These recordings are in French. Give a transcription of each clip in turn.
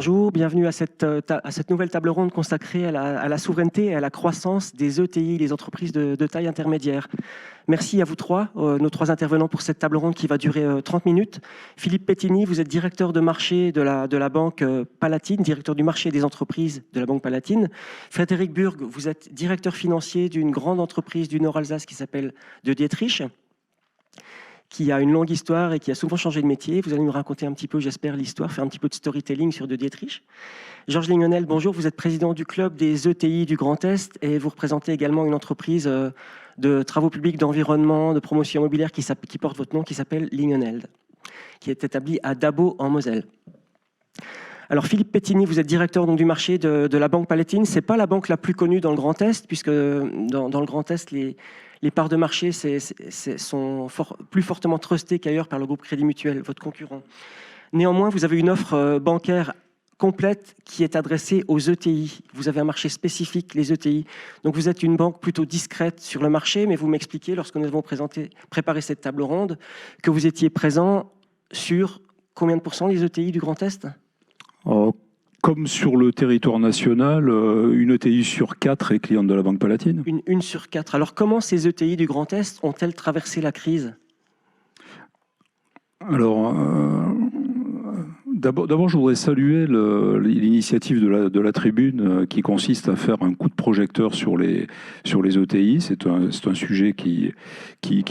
bonjour, bienvenue à cette nouvelle table ronde consacrée à la souveraineté et à la croissance des ETI, les entreprises de taille intermédiaire. Merci à vous trois, nos trois intervenants pour cette table ronde qui va durer 30 minutes. Philippe Pettini, vous êtes directeur de marché de la Banque Palatine, directeur du marché des entreprises de la Banque Palatine. Frédéric Burg, vous êtes directeur financier d'une grande entreprise du Nord-Alsace qui s'appelle De Dietrich, qui a une longue histoire et qui a souvent changé de métier. Vous allez nous raconter un petit peu, j'espère, l'histoire, faire un petit peu de storytelling sur De Dietrich. Georges Lignonel, bonjour, vous êtes président du club des ETI du Grand Est et vous représentez également une entreprise de travaux publics, d'environnement, de promotion immobilière qui porte votre nom, qui s'appelle Lignonel, qui est établie à Dabo en Moselle. Alors Philippe Pettini, vous êtes directeur donc, du marché de la Banque Palatine. Ce n'est pas la banque la plus connue dans le Grand Est, puisque dans le Grand Est, les parts de marché sont plus fortement trustées qu'ailleurs par le groupe Crédit Mutuel, votre concurrent. Néanmoins, vous avez une offre bancaire complète qui est adressée aux ETI. Vous avez un marché spécifique, les ETI. Donc vous êtes une banque plutôt discrète sur le marché, mais vous m'expliquez, lorsque nous avons préparé cette table ronde, que vous étiez présent sur combien de pourcents des ETI du Grand Est ? Comme sur le territoire national, une ETI sur 4 est cliente de la Banque Palatine. Une sur 4. Alors comment ces ETI du Grand Est ont-elles traversé la crise ? Alors, d'abord, je voudrais saluer l'initiative de la tribune qui consiste à faire un coup de projecteur sur les ETI. C'est un sujet qui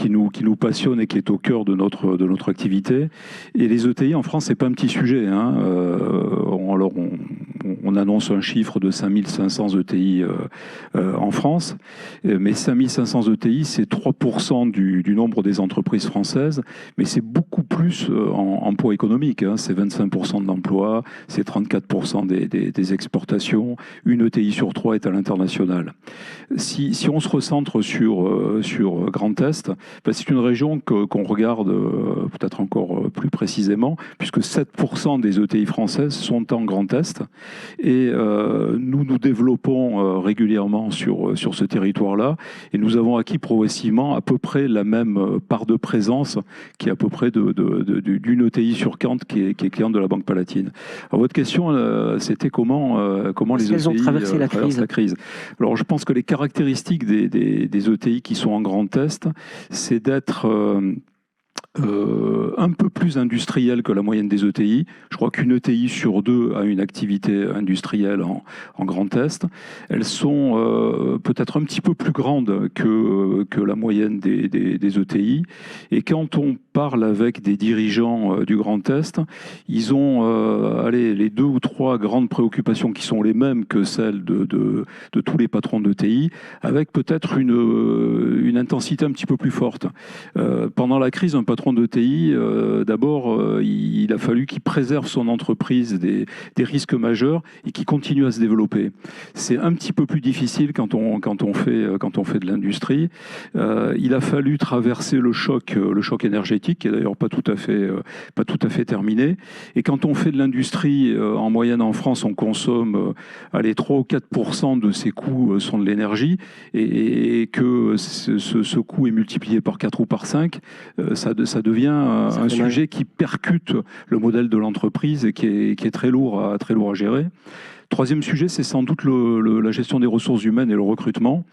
nous passionne et qui est au cœur de notre activité. Et les ETI en France, c'est pas un petit sujet. Hein. Alors, on annonce un chiffre de 5500 ETI en France, mais 5500 ETI, c'est 3% du nombre des entreprises françaises, mais c'est beaucoup plus en poids économique. Hein. C'est 25% de l'emploi, c'est 34% des exportations. Une ETI sur 3 est à l'international. Si on se recentre sur Grand Est, ben c'est une région qu'on regarde peut-être encore plus précisément, puisque 7% des ETI françaises sont en Grand Est. Et nous développons régulièrement sur ce territoire-là. Et nous avons acquis progressivement à peu près la même part de présence qui est à peu près d'une ETI sur 40 qui est cliente de la Banque Palatine. Alors, votre question, c'était comment les ETI ont traversé la crise. Alors, je pense que les caractéristiques des ETI qui sont en Grand Est, c'est d'être un peu plus industriel que la moyenne des ETI. Je crois qu'une ETI sur 2 a une activité industrielle en Grand Est. Elles sont peut-être un petit peu plus grandes que la moyenne des ETI. Et quand on parle avec des dirigeants du Grand Est, ils ont les 2 ou 3 grandes préoccupations qui sont les mêmes que celles de tous les patrons d'ETI, avec peut-être une intensité un petit peu plus forte. Pendant la crise, un patron d'ETI, d'abord, il a fallu qu'il préserve son entreprise des risques majeurs et qu'il continue à se développer. C'est un petit peu plus difficile quand on fait de l'industrie. Il a fallu traverser le choc énergétique, qui est d'ailleurs pas tout à fait terminé. Et quand on fait de l'industrie, en moyenne en France, on consomme 3 ou 4% de ses coûts sont de l'énergie, et que ce coût est multiplié par 4 ou par 5, ça devient un sujet qui percute le modèle de l'entreprise et qui est très lourd à gérer. Troisième sujet, c'est sans doute la gestion des ressources humaines et le recrutement.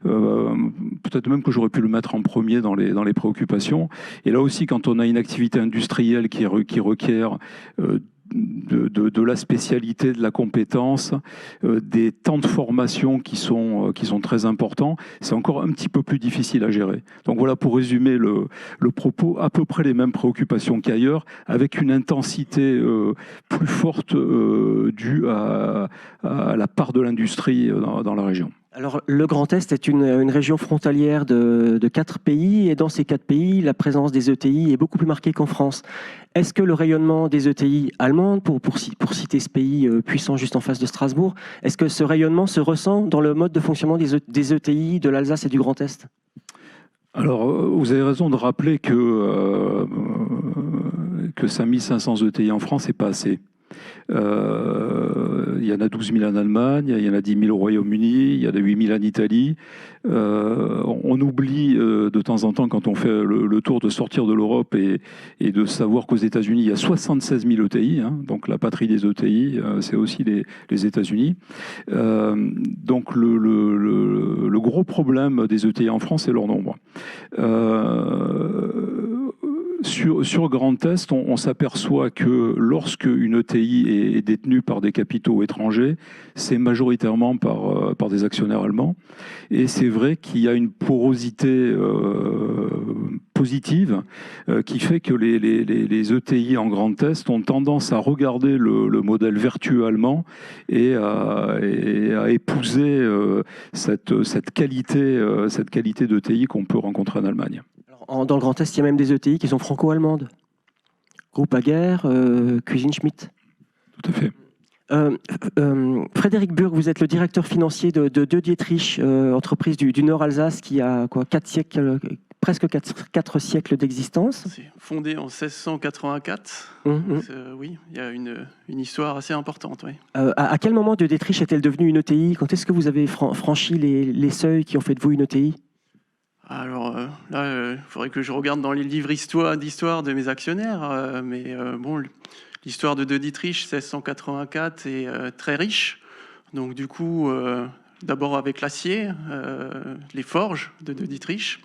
Peut-être même que j'aurais pu le mettre en premier dans les préoccupations. Et là aussi, quand on a une activité industrielle qui requiert de la spécialité, de la compétence, des temps de formation qui sont très importants, c'est encore un petit peu plus difficile à gérer. Donc voilà, pour résumer le propos, à peu près les mêmes préoccupations qu'ailleurs, avec une intensité plus forte due à la part de l'industrie dans la région. Alors, le Grand Est est une région frontalière de 4 pays, et dans ces 4 pays, la présence des ETI est beaucoup plus marquée qu'en France. Est-ce que le rayonnement des ETI allemandes, pour citer ce pays puissant juste en face de Strasbourg, est-ce que ce rayonnement se ressent dans le mode de fonctionnement des ETI de l'Alsace et du Grand Est ? Alors, vous avez raison de rappeler que 5500 ETI en France, c'est pas assez. Il y en a 12 000 en Allemagne, il y en a 10 000 au Royaume-Uni, il y en a 8 000 en Italie. On oublie de temps en temps, quand on fait le tour, de sortir de l'Europe et de savoir qu'aux États-Unis, il y a 76 000 ETI, hein, donc la patrie des ETI, c'est aussi les États-Unis. Donc le gros problème des ETI en France, c'est leur nombre. Sur Grand Est, on s'aperçoit que lorsque une ETI est détenue par des capitaux étrangers, c'est majoritairement par des actionnaires allemands. Et c'est vrai qu'il y a une porosité positive qui fait que les ETI en Grand Est ont tendance à regarder le modèle vertueux allemand et à épouser cette qualité d'ETI qu'on peut rencontrer en Allemagne. Dans le Grand Est, il y a même des ETI qui sont franco-allemandes. Groupe Aguerre, Cuisine Schmidt. Tout à fait. Frédéric Burg, vous êtes le directeur financier de Dietrich, entreprise du Nord Alsace qui a presque 4 siècles d'existence. C'est fondé en 1684. Oui, il y a une histoire assez importante. Oui. À quel moment de Dietrich est-elle devenue une ETI? Quand est-ce que vous avez franchi les seuils qui ont fait de vous une ETI? Alors là, il faudrait que je regarde dans les livres d'histoire de mes actionnaires, mais bon, l'histoire de Dietrich 1684 est très riche. Donc du coup, d'abord avec l'acier, les forges de Dietrich,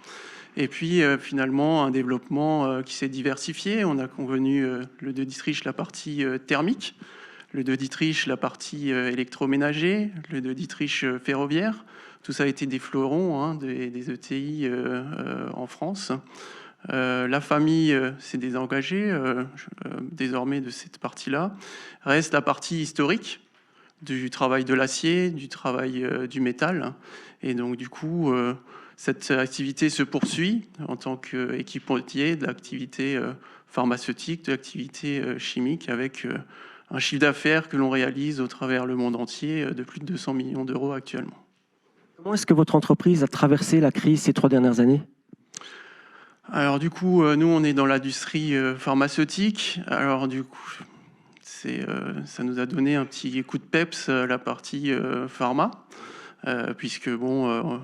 et puis finalement un développement qui s'est diversifié. On a convenu le Dietrich la partie thermique, le Dietrich la partie électroménager, le Dietrich ferroviaire. Tout ça a été des fleurons, hein, des ETI en France. La famille s'est désengagée désormais de cette partie-là. Reste la partie historique du travail de l'acier, du travail du métal. Et donc du coup, cette activité se poursuit en tant qu'équipementier de l'activité pharmaceutique, de l'activité chimique, avec un chiffre d'affaires que l'on réalise au travers le monde entier de plus de 200 millions d'euros actuellement. Comment est-ce que votre entreprise a traversé la crise ces 3 dernières années? Alors du coup, nous on est dans l'industrie pharmaceutique. Alors du coup, ça nous a donné un petit coup de peps la partie pharma, puisque bon,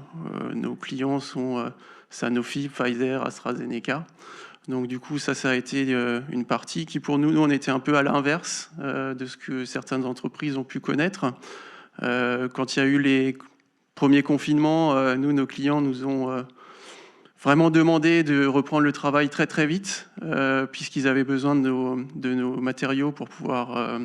nos clients sont Sanofi, Pfizer, AstraZeneca. Donc du coup, ça a été une partie qui pour nous on était un peu à l'inverse de ce que certaines entreprises ont pu connaître. Quand il y a eu les premier confinement, nos clients nous ont vraiment demandé de reprendre le travail très très vite, puisqu'ils avaient besoin de nos matériaux pour pouvoir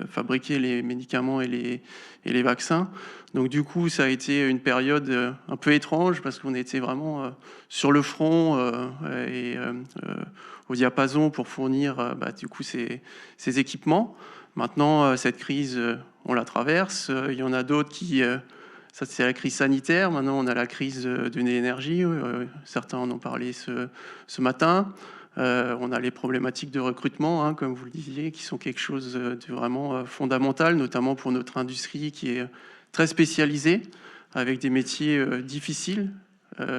fabriquer les médicaments et les vaccins. Donc du coup, ça a été une période un peu étrange, parce qu'on était vraiment sur le front et au diapason pour fournir du coup ces équipements. Maintenant, cette crise, on la traverse. Il y en a d'autres qui... Ça, c'est la crise sanitaire. Maintenant, on a la crise de l'énergie. Certains en ont parlé ce matin. On a les problématiques de recrutement, hein, comme vous le disiez, qui sont quelque chose de vraiment fondamental, notamment pour notre industrie qui est très spécialisée, avec des métiers difficiles,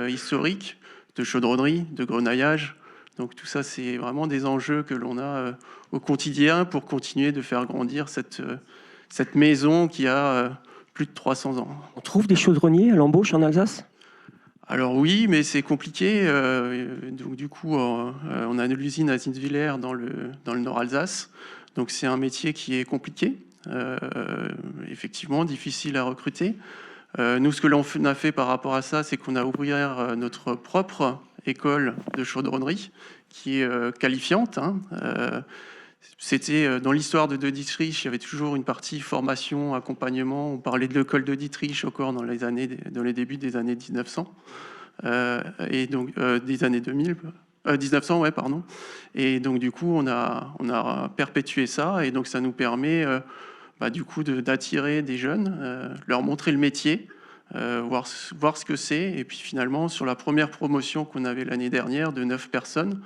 historiques, de chaudronnerie, de grenaillage. Donc tout ça, c'est vraiment des enjeux que l'on a au quotidien pour continuer de faire grandir cette maison qui a... plus de 300 ans. On trouve des chaudronniers à l'embauche en Alsace? Alors oui, mais c'est compliqué. Donc du coup, on a l'usine à Zinswiller dans le Nord Alsace. Donc c'est un métier qui est compliqué, effectivement difficile à recruter. Nous, ce que l'on a fait par rapport à ça, c'est qu'on a ouvert notre propre école de chaudronnerie qui est qualifiante. Hein. C'était dans l'histoire de Dietrich, il y avait toujours une partie formation, accompagnement. On parlait de l'école de Dietrich encore dans les débuts des années 1900 et donc des années 2000, 1900, ouais, pardon. Et donc du coup, on a perpétué ça, et donc ça nous permet du coup d'attirer des jeunes, leur montrer le métier, voir ce que c'est. Et puis finalement, sur la première promotion qu'on avait l'année dernière de 9 personnes,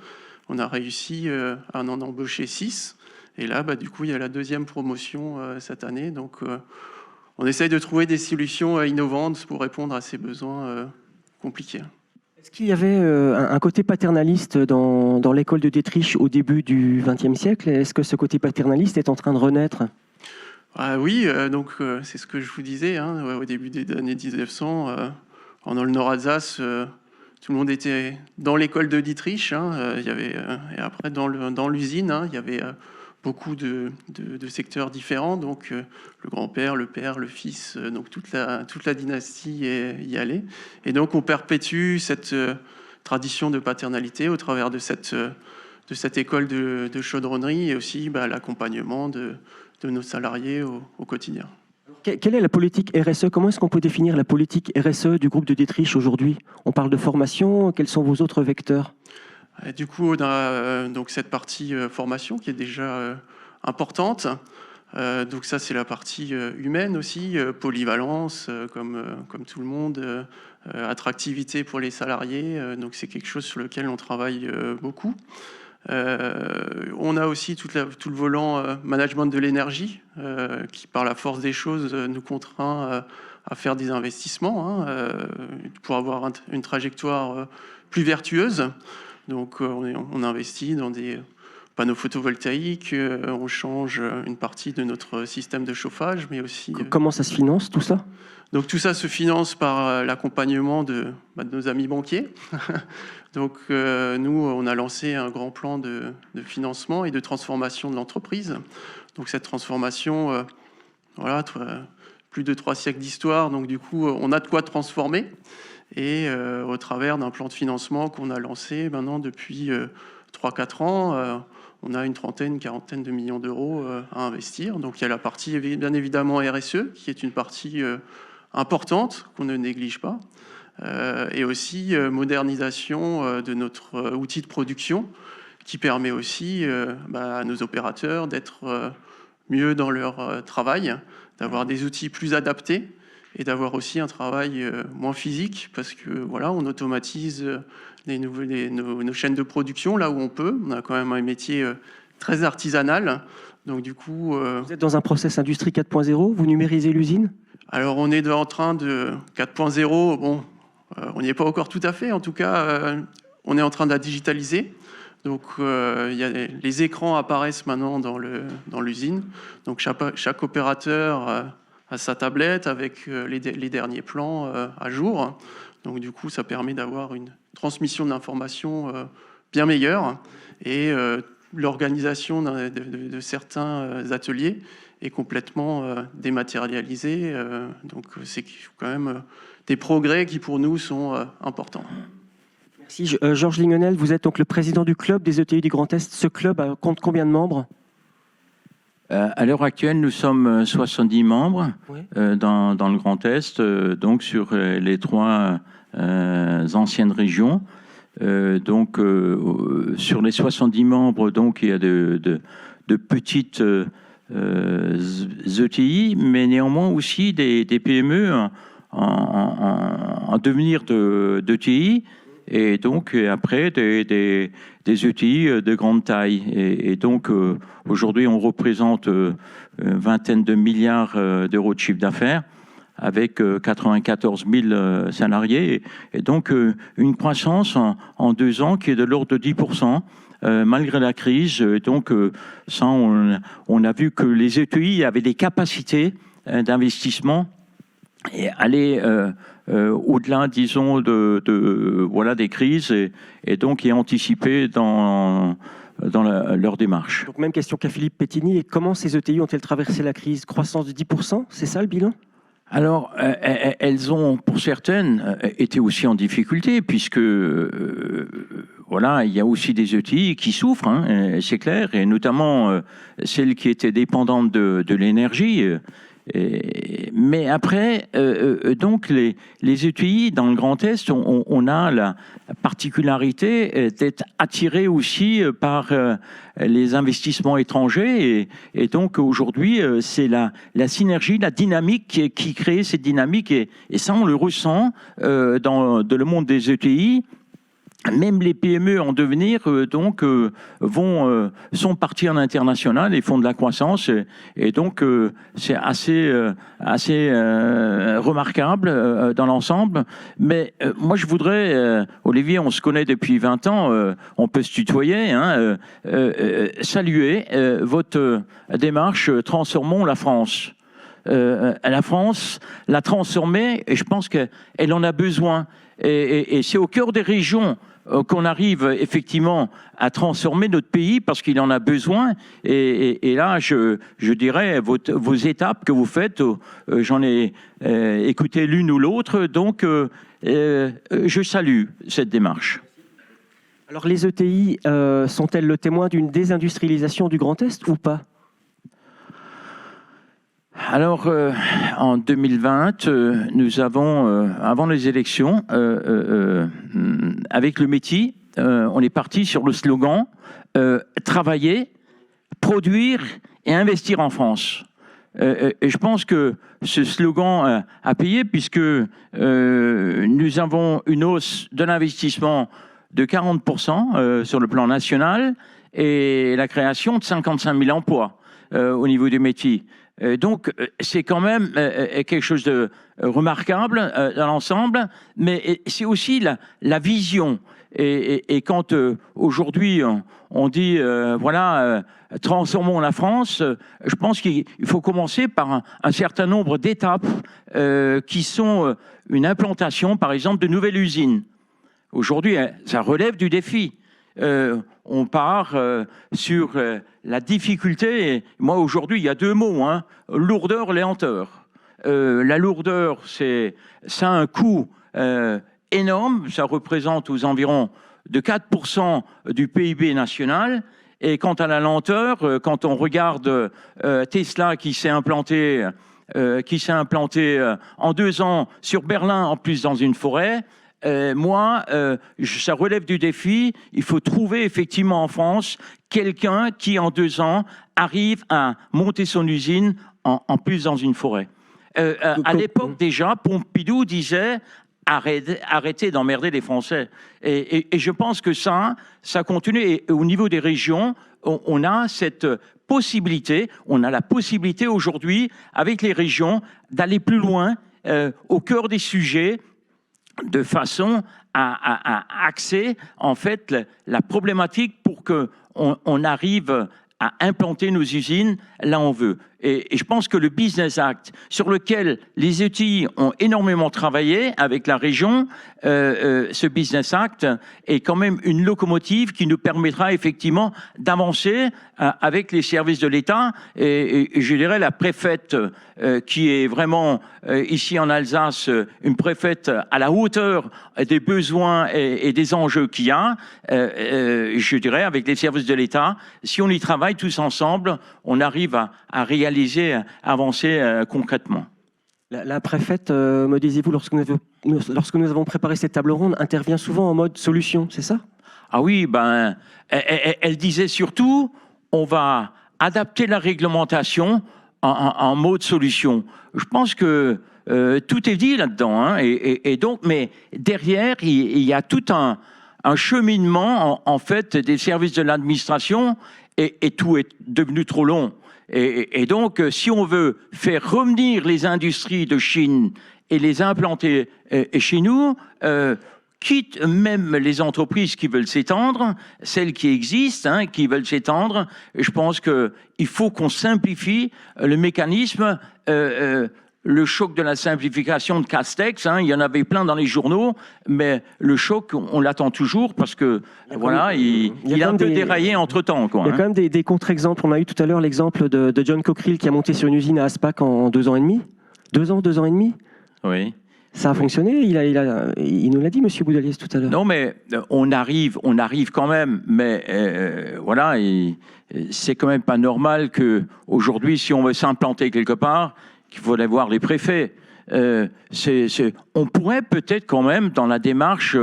on a réussi à en embaucher 6. Et là, du coup, il y a la deuxième promotion cette année. Donc, on essaye de trouver des solutions innovantes pour répondre à ces besoins compliqués. Est-ce qu'il y avait un côté paternaliste dans l'école de Dietrich au début du XXe siècle? Est-ce que ce côté paternaliste est en train de renaître? Oui, donc c'est ce que je vous disais, hein, au début des années 1900, dans le Nord-Alsace, tout le monde était dans l'école de Dietrich, hein, il y avait, et après dans l'usine, hein, il y avait beaucoup de secteurs différents, donc le grand-père, le père, le fils, donc toute la dynastie y allait. Et donc on perpétue cette tradition de paternalité au travers de cette école de chaudronnerie et aussi l'accompagnement de nos salariés au quotidien. Quelle est la politique RSE? Comment est-ce qu'on peut définir la politique RSE du groupe de Dietrich aujourd'hui? On parle de formation, quels sont vos autres vecteurs? Du coup, on a donc cette partie formation qui est déjà importante. Donc ça, c'est la partie humaine aussi, polyvalence, comme tout le monde, attractivité pour les salariés. Donc c'est quelque chose sur lequel on travaille beaucoup. On a aussi tout le volant management de l'énergie qui, par la force des choses, nous contraint à faire des investissements pour avoir une trajectoire plus vertueuse. Donc on investit dans des panneaux photovoltaïques, on change une partie de notre système de chauffage, mais aussi... Comment ça se finance tout ça? Donc tout ça se finance par l'accompagnement de nos amis banquiers. Donc nous, on a lancé un grand plan de financement et de transformation de l'entreprise. Donc cette transformation, plus de 3 siècles d'histoire, donc du coup, on a de quoi transformer. Et au travers d'un plan de financement qu'on a lancé maintenant depuis 3-4 ans, on a une quarantaine de millions d'euros à investir. Donc il y a la partie bien évidemment RSE, qui est une partie importante qu'on ne néglige pas. Et aussi modernisation de notre outil de production qui permet aussi à nos opérateurs d'être mieux dans leur travail, d'avoir des outils plus adaptés et d'avoir aussi un travail moins physique parce que voilà, on automatise nos chaînes de production là où on peut. On a quand même un métier très artisanal. Donc du coup, vous êtes dans un process industrie 4.0, vous numérisez l'usine? Alors on est en train de 4.0, bon, on n'y est pas encore tout à fait, en tout cas, on est en train de la digitaliser. Donc les écrans apparaissent maintenant dans l'usine. Donc chaque opérateur a sa tablette avec les derniers plans à jour. Donc du coup, ça permet d'avoir une transmission d'informations bien meilleure. Et l'organisation de certains ateliers est complètement dématérialisée. Donc c'est quand même des progrès qui pour nous sont importants. Merci. Georges Lignonel, vous êtes donc le président du club des ETI du Grand Est. Ce club compte combien de membres? À l'heure actuelle, nous sommes 70 membres Oui. dans le Grand Est, donc sur les 3 anciennes régions. Donc sur les 70 membres, donc il y a de petites ETI, mais néanmoins aussi des PME en devenir d'ETI, et donc après des ETI de grande taille. Et donc aujourd'hui, on représente une vingtaine de milliards d'euros de chiffre d'affaires avec 94 000 salariés. Et donc une croissance en 2 ans qui est de l'ordre de 10%. Malgré la crise, donc ça, on a vu que les ETI avaient des capacités d'investissement et aller au-delà, disons, des crises et donc y anticiper dans leur démarche. Donc même question qu'à Philippe Pétini. Et comment ces ETI ont-elles traversé la crise? Croissance de 10%, c'est ça le bilan? Alors, elles ont, pour certaines, été aussi en difficulté, puisque voilà, il y a aussi des ETI qui souffrent, hein, c'est clair, et notamment celles qui étaient dépendantes de l'énergie. Mais après, donc les ETI dans le Grand Est, on a la particularité d'être attirés aussi par les investissements étrangers, et donc aujourd'hui c'est la synergie, la dynamique qui crée cette dynamique, et ça on le ressent dans le monde des ETI. même les PME en devenir sont partis en international et font de la croissance et donc c'est assez remarquable dans l'ensemble. Mais moi je voudrais, Olivier, on se connaît depuis 20 ans, on peut se tutoyer, hein, saluer votre démarche Transformons la France. La France, la transformer, et je pense qu'elle en a besoin. Et c'est au cœur des régions qu'on arrive effectivement à transformer notre pays parce qu'il en a besoin. Et là, je dirais, vos étapes que vous faites, j'en ai écouté l'une ou l'autre, donc je salue cette démarche. Alors les ETI sont-elles le témoin d'une désindustrialisation du Grand Est ou pas ? Alors, en 2020, nous avons, avant les élections, avec le METI, on est parti sur le slogan « Travailler, produire et investir en France ». Et je pense que ce slogan a payé puisque nous avons une hausse de l'investissement de 40% sur le plan national et la création de 55 000 emplois au niveau du METI. Donc, c'est quand même quelque chose de remarquable dans l'ensemble, mais c'est aussi la vision. Et quand aujourd'hui on dit, transformons la France, je pense qu'il faut commencer par un certain nombre d'étapes qui sont une implantation, par exemple, de nouvelles usines. Aujourd'hui, ça relève du défi. On part sur la difficulté. Et moi, aujourd'hui, il y a deux mots, hein, lourdeur, lenteur. La lourdeur, ça a un coût énorme. Ça représente aux environs de 4% du PIB national. Et quant à la lenteur, quand on regarde Tesla qui s'est implanté en 2 ans sur Berlin, en plus dans une forêt, ça relève du défi. Il faut trouver effectivement en France quelqu'un qui, en 2 ans, arrive à monter son usine en plus dans une forêt. À l'époque, déjà, Pompidou disait arrêtez d'emmerder les Français. Et je pense que ça continue. Et au niveau des régions, on a cette possibilité, on a la possibilité aujourd'hui, avec les régions, d'aller plus loin au cœur des sujets, de façon à axer en fait la problématique pour qu'on arrive à implanter nos usines là où on veut. Et je pense que le Business Act, sur lequel les ETI ont énormément travaillé avec la région, ce Business Act est quand même une locomotive qui nous permettra effectivement d'avancer avec les services de l'État. Et je dirais la préfète qui est vraiment ici en Alsace, une préfète à la hauteur des besoins et des enjeux qu'il y a, je dirais avec les services de l'État, si on y travaille tous ensemble, on arrive à réaliser, à avancer concrètement. La préfète, me disiez-vous, lorsque nous avons préparé cette table ronde, intervient souvent en mode solution, c'est ça ? Ah oui, elle disait surtout, on va adapter la réglementation en mode solution. Je pense que tout est dit là-dedans, hein, et donc, mais derrière, il y a tout un cheminement en fait des services de l'administration, et tout est devenu trop long. Et donc, si on veut faire revenir les industries de Chine et les implanter chez nous, quitte même les entreprises qui veulent s'étendre, celles qui existent, hein, qui veulent s'étendre, je pense qu'il faut qu'on simplifie le mécanisme. Le choc de la simplification de Castex, hein, il y en avait plein dans les journaux, mais le choc, on l'attend toujours parce que voilà, il a un peu déraillé entre-temps. Il y a quand même des contre-exemples. On a eu tout à l'heure l'exemple de John Cockerill qui a monté sur une usine à Aspac en 2 ans et demi. 2 ans et demi. Oui. Ça a fonctionné, il nous l'a dit, M. Boudaliès, tout à l'heure. Non, mais on arrive quand même, mais voilà, c'est quand même pas normal qu'aujourd'hui, si on veut s'implanter quelque part, qu'il faut aller voir les préfets. On pourrait peut-être quand même, dans la démarche,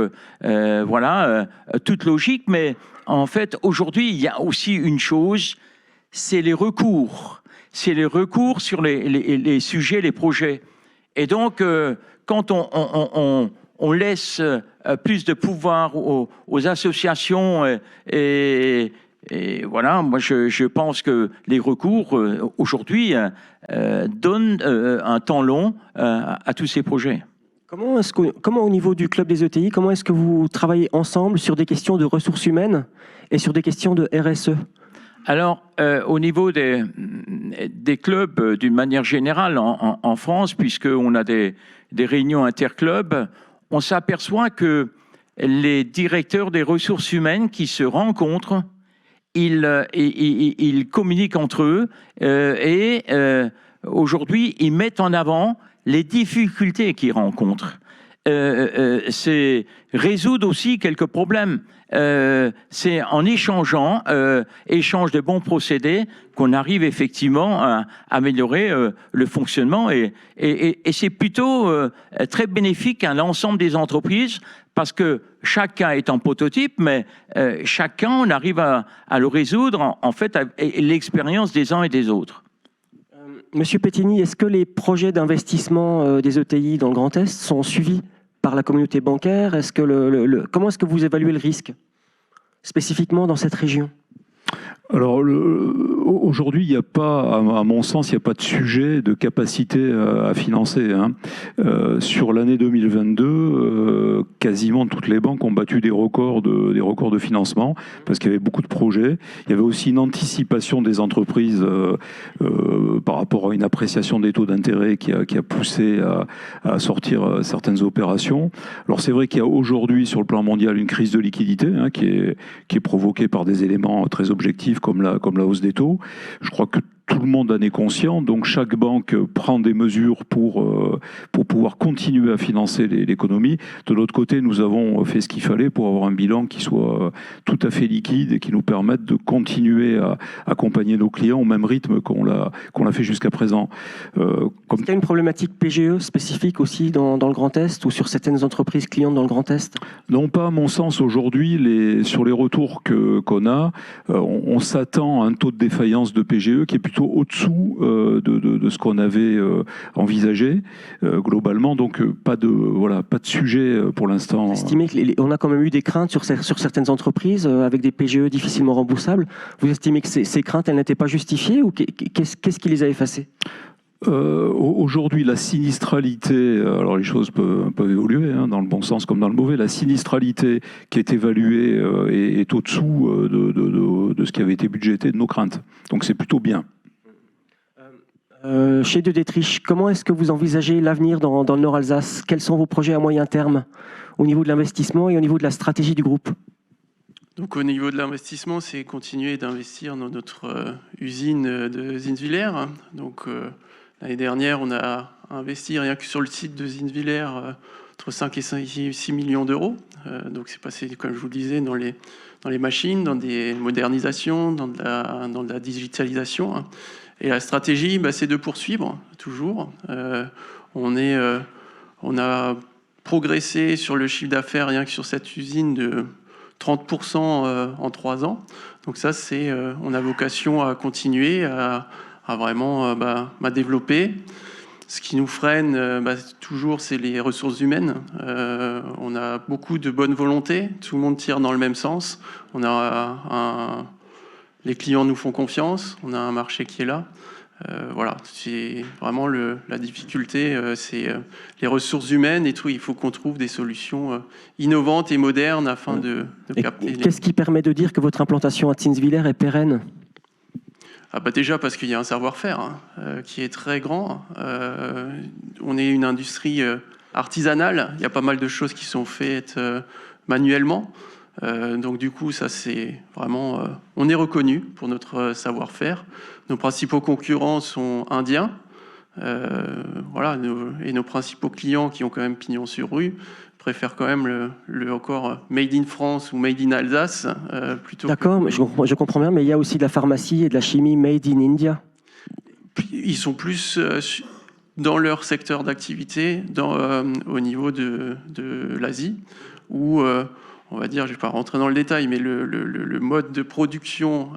toute logique, mais en fait, aujourd'hui, il y a aussi une chose, c'est les recours. C'est les recours sur les sujets, les projets. Et donc, quand on laisse plus de pouvoir aux associations et voilà, moi je pense que les recours aujourd'hui donnent un temps long à tous ces projets. Comment au niveau du club des ETI, comment est-ce que vous travaillez ensemble sur des questions de ressources humaines et sur des questions de RSE? Alors, au niveau des clubs, d'une manière générale, en France, puisqu'on a des réunions interclubs, on s'aperçoit que les directeurs des ressources humaines qui se rencontrent, ils communiquent entre eux et aujourd'hui, ils mettent en avant les difficultés qu'ils rencontrent. C'est résoudre aussi quelques problèmes. C'est en échangeant, échange de bons procédés, qu'on arrive effectivement à améliorer le fonctionnement et c'est plutôt très bénéfique à l'ensemble des entreprises parce que chacun est en prototype, mais chacun, on arrive à le résoudre en fait l'expérience des uns et des autres. Monsieur Pettini, est-ce que les projets d'investissement des ETI dans le Grand Est sont suivis par la communauté bancaire? Comment est-ce que vous évaluez le risque, spécifiquement dans cette région? Alors, aujourd'hui, il n'y a pas, à mon sens, il n'y a pas de sujet de capacité à financer. Sur l'année 2022, quasiment toutes les banques ont battu des records de financement parce qu'il y avait beaucoup de projets. Il y avait aussi une anticipation des entreprises par rapport à une appréciation des taux d'intérêt qui a poussé à sortir certaines opérations. Alors, c'est vrai qu'il y a aujourd'hui, sur le plan mondial, une crise de liquidité qui est provoquée par des éléments très objectifs comme la hausse des taux. Je crois que tout le monde en est conscient, donc chaque banque prend des mesures pour pouvoir continuer à financer l'économie. De l'autre côté, nous avons fait ce qu'il fallait pour avoir un bilan qui soit tout à fait liquide et qui nous permette de continuer à accompagner nos clients au même rythme qu'on l'a fait jusqu'à présent. Est-ce qu'il y a une problématique PGE spécifique aussi dans le Grand Est ou sur certaines entreprises clientes dans le Grand Est? Non, pas à mon sens. Aujourd'hui, sur les retours qu'on a, on s'attend à un taux de défaillance de PGE qui est plutôt au-dessous de ce qu'on avait envisagé globalement, donc pas de sujet pour l'instant. Vous estimez qu'on a quand même eu des craintes sur certaines entreprises avec des PGE difficilement remboursables. Vous estimez que ces craintes, elles n'étaient pas justifiées ou qu'est-ce qui les a effacées? Aujourd'hui, la sinistralité, alors les choses peuvent évoluer dans le bon sens comme dans le mauvais, la sinistralité qui est évaluée est au-dessous de ce qui avait été budgété de nos craintes. Donc c'est plutôt bien. Chez De Dietrich, comment est-ce que vous envisagez l'avenir dans le Nord-Alsace? Quels sont vos projets à moyen terme au niveau de l'investissement et au niveau de la stratégie du groupe? Donc au niveau de l'investissement, c'est continuer d'investir dans notre usine de Zinswiller. Donc l'année dernière, on a investi rien que sur le site de Zinswiller entre 5 et 6 millions d'euros. Donc c'est passé, comme je vous le disais, dans les machines, dans des modernisations, dans de la digitalisation. Et la stratégie, c'est de poursuivre toujours. On a progressé sur le chiffre d'affaires rien que sur cette usine de 30% en 3 ans. Donc ça, on a vocation à continuer à vraiment développer. Ce qui nous freine toujours, c'est les ressources humaines. On a beaucoup de bonne volonté, tout le monde tire dans le même sens. Les clients nous font confiance, on a un marché qui est là. Voilà, c'est vraiment la difficulté, c'est les ressources humaines et tout. Il faut qu'on trouve des solutions innovantes et modernes afin de capter. Qu'est-ce qui permet de dire que votre implantation à Zinswiller est pérenne? Déjà parce qu'il y a un savoir-faire qui est très grand. On est une industrie artisanale. Il y a pas mal de choses qui sont faites manuellement. Donc du coup, ça c'est vraiment... on est reconnu pour notre savoir-faire. Nos principaux concurrents sont indiens. Et nos principaux clients qui ont quand même pignon sur rue préfèrent quand même le encore Made in France ou Made in Alsace plutôt. D'accord, mais je comprends bien, mais il y a aussi de la pharmacie et de la chimie Made in India. Ils sont plus dans leur secteur d'activité au niveau de l'Asie, où on va dire, je ne vais pas rentrer dans le détail, mais le mode de production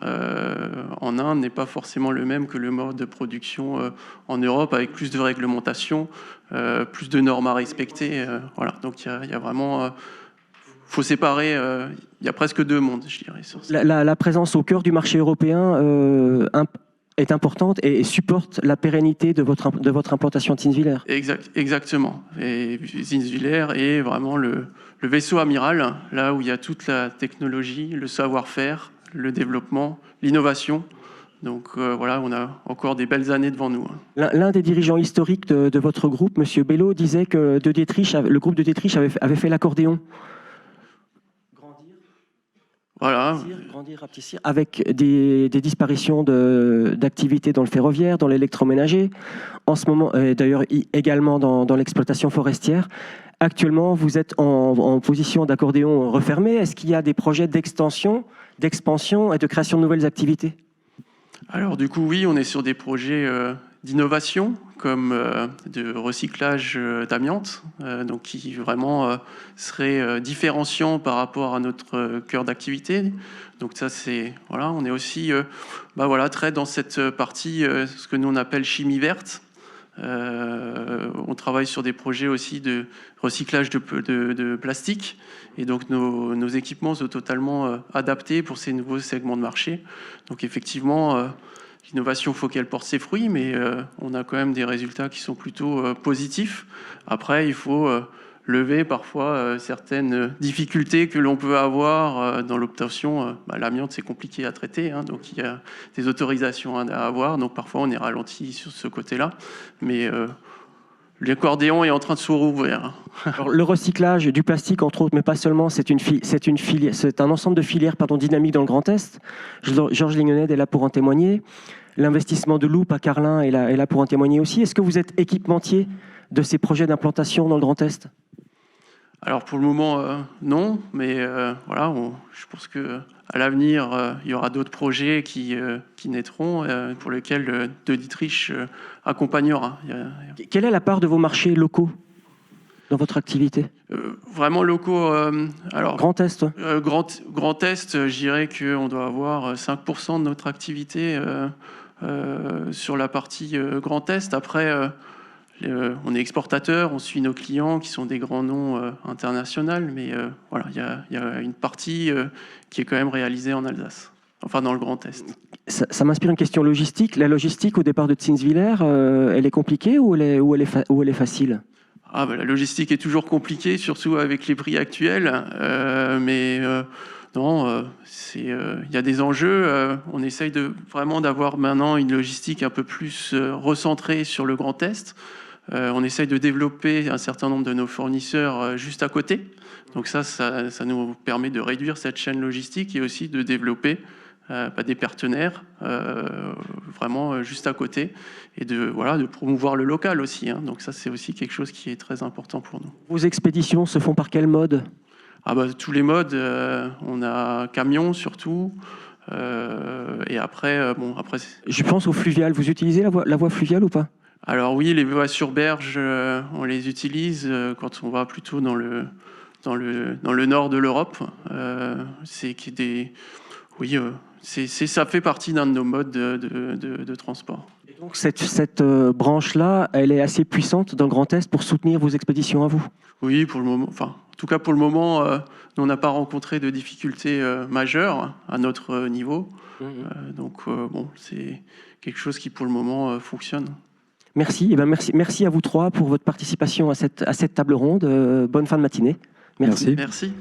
en Inde n'est pas forcément le même que le mode de production en Europe, avec plus de réglementation, plus de normes à respecter. Voilà. Donc il y a vraiment faut séparer. Il y a presque deux mondes, je dirais. Sur ça. La présence au cœur du marché européen est importante et supporte la pérennité de votre implantation de Zinswiller. Exactement. Et Zinswiller est vraiment le vaisseau amiral, là où il y a toute la technologie, le savoir-faire, le développement, l'innovation. Donc voilà, on a encore des belles années devant nous. L'un des dirigeants historiques de votre groupe, M. Bello, disait que le groupe de Dietrich avait fait l'accordéon. Voilà. Grandir, rapetissir, avec des disparitions d'activités dans le ferroviaire, dans l'électroménager, en ce moment, d'ailleurs également dans l'exploitation forestière. Actuellement, vous êtes en position d'accordéon refermé. Est-ce qu'il y a des projets d'extension, d'expansion et de création de nouvelles activités ? Alors du coup, oui, on est sur des projets d'innovation, comme de recyclage d'amiante, donc qui vraiment serait différenciant par rapport à notre cœur d'activité. Donc ça, c'est voilà, on est aussi très dans cette partie, ce que nous on appelle chimie verte. On travaille sur des projets aussi de recyclage de plastique, et donc nos équipements sont totalement adaptés pour ces nouveaux segments de marché. Donc effectivement, l'innovation, il faut qu'elle porte ses fruits, mais on a quand même des résultats qui sont plutôt positifs. Après, il faut lever parfois certaines difficultés que l'on peut avoir dans l'obtention. L'amiante, c'est compliqué à traiter, hein, donc il y a des autorisations à avoir, donc parfois on est ralenti sur ce côté-là. Mais l'accordéon est en train de se rouvrir. Alors, le recyclage du plastique, entre autres, mais pas seulement, c'est un ensemble de filières dynamiques dans le Grand Est. Georges Lignonnet est là pour en témoigner. L'investissement de Loop à Carlin est là pour en témoigner aussi. Est-ce que vous êtes équipementier de ces projets d'implantation dans le Grand Est ? Alors pour le moment, non, mais voilà, je pense qu'à l'avenir, il y aura d'autres projets qui naîtront, pour lesquels De Dietrich accompagnera. Quelle est la part de vos marchés locaux dans votre activité ? Vraiment locaux. Alors, Grand Est. Grand Est, je dirais qu'on doit avoir 5% de notre activité sur la partie Grand Est. Après, on est exportateur, on suit nos clients qui sont des grands noms internationaux, mais voilà, il y a une partie qui est quand même réalisée en Alsace, enfin dans le Grand Est. Ça m'inspire une question logistique. La logistique au départ de Zinswiller, elle est compliquée ou elle est facile ? La logistique est toujours compliquée, surtout avec les prix actuels, mais non, il y a des enjeux. On essaye vraiment d'avoir maintenant une logistique un peu plus recentrée sur le Grand Est. On essaye de développer un certain nombre de nos fournisseurs juste à côté. Donc ça nous permet de réduire cette chaîne logistique et aussi de développer des partenaires vraiment juste à côté et de promouvoir le local aussi. Hein. Donc ça, c'est aussi quelque chose qui est très important pour nous. Vos expéditions se font par quel mode ? Tous les modes. On a camion surtout. Et après... Je pense au fluvial. Vous utilisez la voie fluviale ou pas ? Alors oui, les voies sur berge, on les utilise quand on va plutôt dans le nord de l'Europe. Ça fait partie d'un de nos modes de transport. Et donc cette branche-là, elle est assez puissante dans le Grand Est pour soutenir vos expéditions à vous ? Oui, pour le moment. En tout cas, pour le moment, on n'a pas rencontré de difficultés majeures à notre niveau. Donc, c'est quelque chose qui, pour le moment, fonctionne. Merci. Merci à vous trois pour votre participation à cette table ronde. Bonne fin de matinée. Merci. Merci.